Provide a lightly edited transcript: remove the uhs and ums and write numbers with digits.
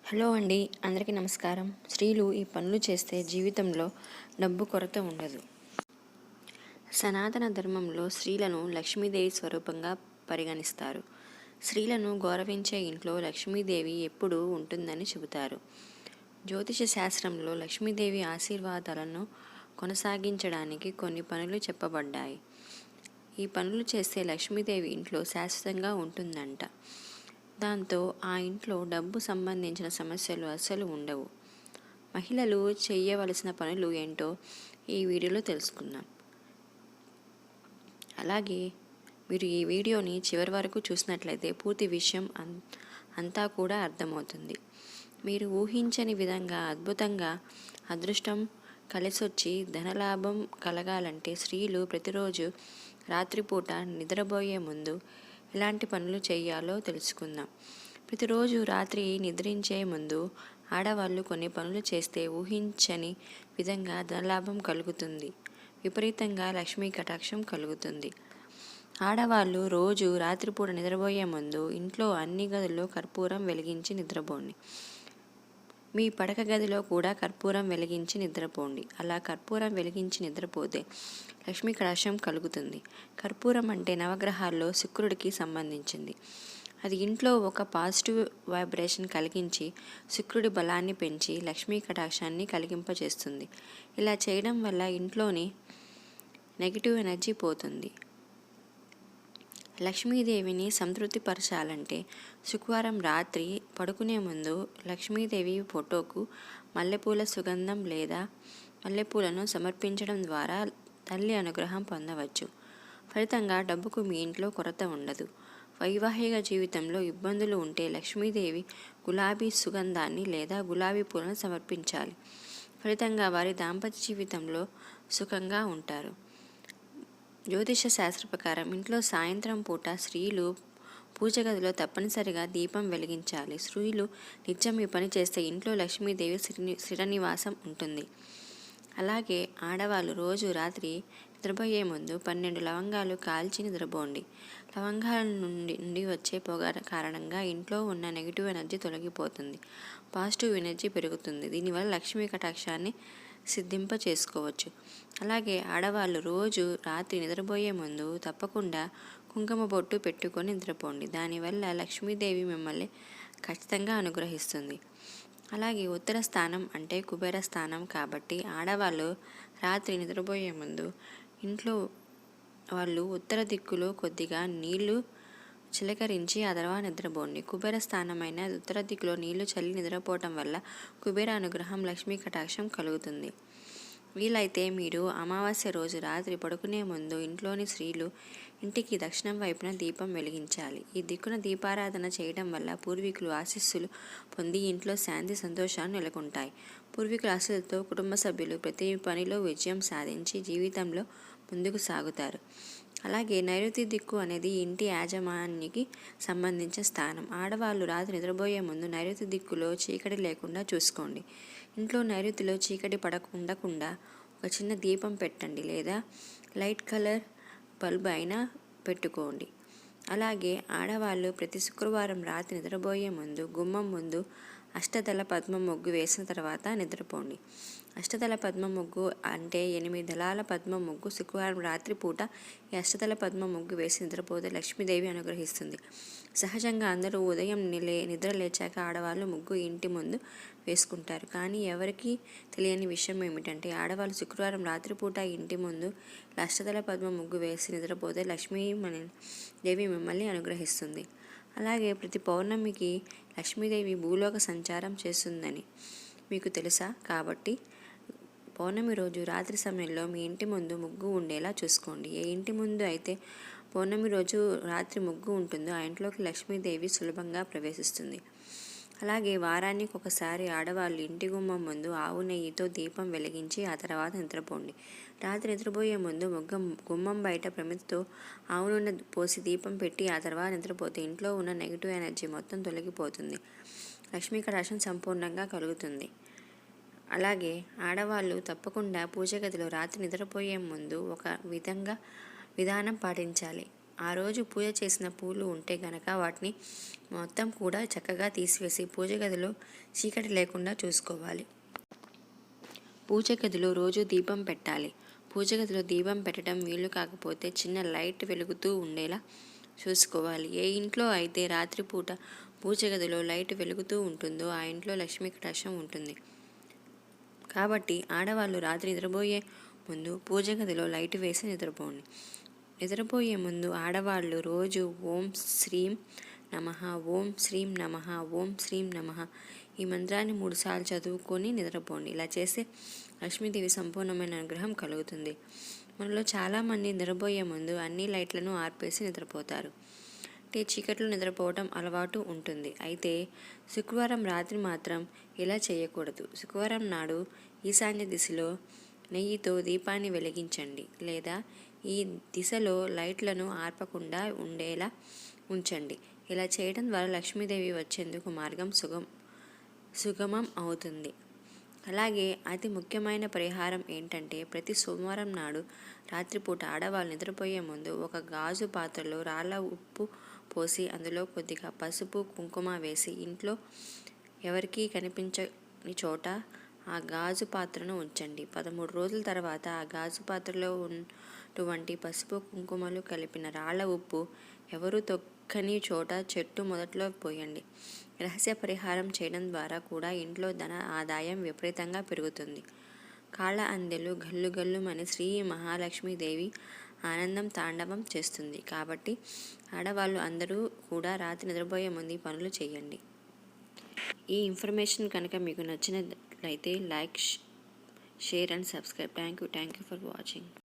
Hello అండి, అందరికీ నమస్కారం. స్త్రీలు ఈ పనులు చేస్తే జీవితంలో డబ్బు కొరత ఉండదు. సనాతన ధర్మంలో స్త్రీలను లక్ష్మీదేవి స్వరూపంగా పరిగణిస్తారు. స్త్రీలను గౌరవించే ఇంట్లో లక్ష్మీదేవి ఎప్పుడూ ఉంటుందని చెబుతారు. జ్యోతిష శాస్త్రంలో లక్ష్మీదేవి ఆశీర్వాదాలను కొనసాగించడానికి కొన్ని పనులు చెప్పబడ్డాయి. ఈ పనులు చేస్తే లక్ష్మీదేవి ఇంట్లో శాశ్వతంగా ఉంటుందంట. దాంతో ఆ ఇంట్లో డబ్బు సంబంధించిన సమస్యలు అస్సలు ఉండవు. మహిళలు చేయవలసిన పనులు ఏంటో ఈ వీడియోలో తెలుసుకుందాం. అలాగే మీరు ఈ వీడియోని చివరి వరకు చూసినట్లయితే పూర్తి విషయం అంతా కూడా అర్థమవుతుంది. మీరు ఊహించని విధంగా అద్భుతంగా అదృష్టం కలిసొచ్చి ధనలాభం కలగాలంటే స్త్రీలు ప్రతిరోజు రాత్రిపూట నిద్రపోయే ముందు ఎలాంటి పనులు చేయాలో తెలుసుకుందాం. ప్రతిరోజు రాత్రి నిద్రించే ముందు ఆడవాళ్ళు కొన్ని పనులు చేస్తే ఊహించని విధంగా ధనలాభం కలుగుతుంది. విపరీతంగా లక్ష్మీ కటాక్షం కలుగుతుంది. ఆడవాళ్ళు రోజు రాత్రిపూట నిద్రపోయే ముందు ఇంట్లో అన్ని గదుల్లో కర్పూరం వెలిగించి నిద్రపోండి. మీ పడక గదిలో కూడా కర్పూరం వెలిగించి నిద్రపోండి. అలా కర్పూరం వెలిగించి నిద్రపోతే లక్ష్మీ కటాక్షం కలుగుతుంది. కర్పూరం అంటే నవగ్రహాల్లో శుక్రుడికి సంబంధించింది. అది ఇంట్లో ఒక పాజిటివ్ వైబ్రేషన్ కలిగించి శుక్రుడి బలాన్ని పెంచి లక్ష్మీ కటాక్షాన్ని కలిగింపచేస్తుంది. ఇలా చేయడం వల్ల ఇంట్లోని నెగిటివ్ ఎనర్జీ పోతుంది. లక్ష్మీదేవిని సంతృప్తిపరచాలంటే శుక్రవారం రాత్రి పడుకునే ముందు లక్ష్మీదేవి ఫోటోకు మల్లెపూల సుగంధం లేదా మల్లెపూలను సమర్పించడం ద్వారా తల్లి అనుగ్రహం పొందవచ్చు. ఫలితంగా డబ్బుకు మీ ఇంట్లో కొరత ఉండదు. వైవాహిక జీవితంలో ఇబ్బందులు ఉంటే లక్ష్మీదేవి గులాబీ సుగంధాన్ని లేదా గులాబీ పూలను సమర్పించాలి. ఫలితంగా వారి దాంపత్య జీవితంలో సుఖంగా ఉంటారు. జ్యోతిష శాస్త్ర ప్రకారం ఇంట్లో సాయంత్రం పూట స్త్రీలు పూజ గదిలో తప్పనిసరిగా దీపం వెలిగించాలి. స్త్రీలు నిత్యం ఈ పని చేస్తే ఇంట్లో లక్ష్మీదేవి స్థిరనివాసం ఉంటుంది. అలాగే ఆడవాళ్ళు రోజు రాత్రి నిద్రపోయే ముందు 12 లవంగాలు కాల్చి నిద్రపోండి. లవంగాల నుండి వచ్చే పొగ కారణంగా ఇంట్లో ఉన్న నెగిటివ్ ఎనర్జీ తొలగిపోతుంది. పాజిటివ్ ఎనర్జీ పెరుగుతుంది. దీనివల్ల లక్ష్మీ కటాక్షాన్ని సిద్ధింప చేసుకోవచ్చు. అలాగే ఆడవాళ్ళు రోజు రాత్రి నిద్రపోయే ముందు తప్పకుండా కుంకుమ బొట్టు పెట్టుకొని నిద్రపోండి. దానివల్ల లక్ష్మీదేవి మిమ్మల్ని ఖచ్చితంగా అనుగ్రహిస్తుంది. అలాగే ఉత్తర స్థానం అంటే కుబేర స్థానం కాబట్టి ఆడవాళ్ళు రాత్రి నిద్రపోయే ముందు ఇంట్లో వాళ్ళు ఉత్తర దిక్కులో కొద్దిగా నీళ్లు చిలకరించి ఆ తర్వాత నిద్రపోండి. కుబేర స్థానమైన ఉత్తర దిక్కులో నీళ్లు చల్లి నిద్రపోవటం వల్ల కుబేర అనుగ్రహం లక్ష్మీ కటాక్షం కలుగుతుంది. వీలైతే మీరు అమావాస్య రోజు రాత్రి పడుకునే ముందు ఇంట్లోని స్త్రీలు ఇంటికి దక్షిణం వైపున దీపం వెలిగించాలి. ఈ దిక్కున దీపారాధన చేయడం వల్ల పూర్వీకులు ఆశీస్సులు పొంది ఇంట్లో శాంతి సంతోషాలు నెలకొంటాయి. పూర్వీకుల ఆశీస్సులతో కుటుంబ సభ్యులు ప్రతి పనిలో విజయం సాధించి జీవితంలో ముందుకు సాగుతారు. అలాగే నైరుతి దిక్కు అనేది ఇంటి యాజమాన్యానికి సంబంధించిన స్థానం. ఆడవాళ్ళు రాత్రి నిద్రపోయే ముందు నైరుతి దిక్కులో చీకటి లేకుండా చూసుకోండి. ఇంట్లో నైరుతిలో చీకటి ఉండకుండా ఒక చిన్న దీపం పెట్టండి లేదా లైట్ కలర్ బల్బ్ అయినా పెట్టుకోండి. అలాగే ఆడవాళ్ళు ప్రతి శుక్రవారం రాత్రి నిద్రపోయే ముందు గుమ్మం ముందు అష్టదళ పద్మ ముగ్గు వేసిన తర్వాత నిద్రపోండి. అష్టదళ పద్మ ముగ్గు అంటే 8 దళాల పద్మ ముగ్గు. శుక్రవారం రాత్రి పూట ఈ అష్టదళ పద్మ ముగ్గు వేసి నిద్రపోతే లక్ష్మీదేవి అనుగ్రహిస్తుంది. సహజంగా అందరూ ఉదయం నిద్ర లేచాక ఆడవాళ్ళు ముగ్గు ఇంటి ముందు వేసుకుంటారు. కానీ ఎవరికీ తెలియని విషయం ఏమిటంటే ఆడవాళ్ళు శుక్రవారం రాత్రిపూట ఇంటి ముందు అష్టదళ పద్మ ముగ్గు వేసి నిద్రపోతే లక్ష్మీదేవి మిమ్మల్ని అనుగ్రహిస్తుంది. అలాగే ప్రతి పౌర్ణమికి లక్ష్మీదేవి భూలోక సంచారం చేస్తుందని మీకు తెలుసా? కాబట్టి పౌర్ణమి రోజు రాత్రి సమయంలో మీ ఇంటి ముందు ముగ్గు ఉండేలా చూసుకోండి. ఏ ఇంటి ముందు అయితే పౌర్ణమి రోజు రాత్రి ముగ్గు ఉంటుందో ఆ ఇంట్లోకి లక్ష్మీదేవి సులభంగా ప్రవేశిస్తుంది. అలాగే వారానికి ఒకసారి ఆడవాళ్ళు ఇంటి గుమ్మం ముందు ఆవు నెయ్యితో దీపం వెలిగించి ఆ తర్వాత నిద్రపోండి. రాత్రి నిద్రపోయే ముందు గుమ్మం బయట ప్రమిదతో ఆవు నూనె పోసి దీపం పెట్టి ఆ తర్వాత నిద్రపోతే ఇంట్లో ఉన్న నెగిటివ్ ఎనర్జీ మొత్తం తొలగిపోతుంది. లక్ష్మీ కటాక్షం సంపూర్ణంగా కలుగుతుంది. అలాగే ఆడవాళ్ళు తప్పకుండా పూజ గదిలో రాత్రి నిద్రపోయే ముందు ఒక విధానం పాటించాలి. ఆ రోజు పూజ చేసిన పూలు ఉంటే గనక వాటిని మొత్తం కూడా చక్కగా తీసివేసి పూజ గదిలో చీకటి లేకుండా చూసుకోవాలి. పూజ గదిలో రోజు దీపం పెట్టాలి. పూజ గదిలో దీపం పెట్టడం వీలు కాకపోతే చిన్న లైట్ వెలుగుతూ ఉండేలా చూసుకోవాలి. ఏ ఇంట్లో అయితే రాత్రిపూట పూజ గదిలో లైట్ వెలుగుతూ ఉంటుందో ఆ ఇంట్లో లక్ష్మీ కటాక్షం ఉంటుంది. కాబట్టి ఆడవాళ్ళు రాత్రి నిద్రపోయే ముందు పూజ గదిలో లైట్ వేసి నిద్రపోండి. నిద్రపోయే ముందు ఆడవాళ్ళు రోజు ఓం శ్రీం నమః, ఓం శ్రీం నమః, ఓం శ్రీం నమః ఈ మంత్రాన్ని 3 సార్లు చదువుకొని నిద్రపోండి. ఇలా చేస్తే లక్ష్మీదేవి సంపూర్ణమైన అనుగ్రహం కలుగుతుంది. మనలో చాలామంది నిద్రపోయే ముందు అన్ని లైట్లను ఆర్పేసి నిద్రపోతారు. చీకట్లో నిద్రపోవటం అలవాటు ఉంటుంది. అయితే శుక్రవారం రాత్రి మాత్రం ఇలా చేయకూడదు. శుక్రవారం నాడు ఈశాన్య దిశలో నెయ్యితో దీపాన్ని వెలిగించండి, లేదా ఈ దిశలో లైట్లను ఆర్పకుండా ఉండేలా ఉంచండి. ఇలా చేయడం ద్వారా లక్ష్మీదేవి వచ్చేందుకు మార్గం సుగమం అవుతుంది. అలాగే అతి ముఖ్యమైన పరిహారం ఏంటంటే, ప్రతి సోమవారం నాడు రాత్రిపూట ఆడవాళ్ళు నిద్రపోయే ముందు ఒక గాజు పాత్రలో రాళ్ళ ఉప్పు పోసి అందులో కొద్దిగా పసుపు కుంకుమ వేసి ఇంట్లో ఎవరికీ కనిపించని చోట ఆ గాజు పాత్రను ఉంచండి. 13 రోజుల తర్వాత ఆ గాజు పాత్రలో ఉన్నటువంటి పసుపు కుంకుమలు కలిపిన రాళ్ళ ఉప్పు ఎవరు తొక్కని చోట చెట్టు మొదట్లో పోయండి. రహస్య పరిహారం చేయడం ద్వారా కూడా ఇంట్లో ధన ఆదాయం విపరీతంగా పెరుగుతుంది. కాళ్ళ అందెలు గల్లు గల్లుమని శ్రీ మహాలక్ష్మీదేవి ఆనందం తాండవం చేస్తుంది. కాబట్టి ఆడవాళ్ళు అందరూ కూడా రాత్రి నిద్రపోయే ముందు ఈ పనులు చేయండి. ఈ ఇన్ఫర్మేషన్ కనుక మీకు నచ్చినట్లయితే like, share and subscribe. Thank you for watching.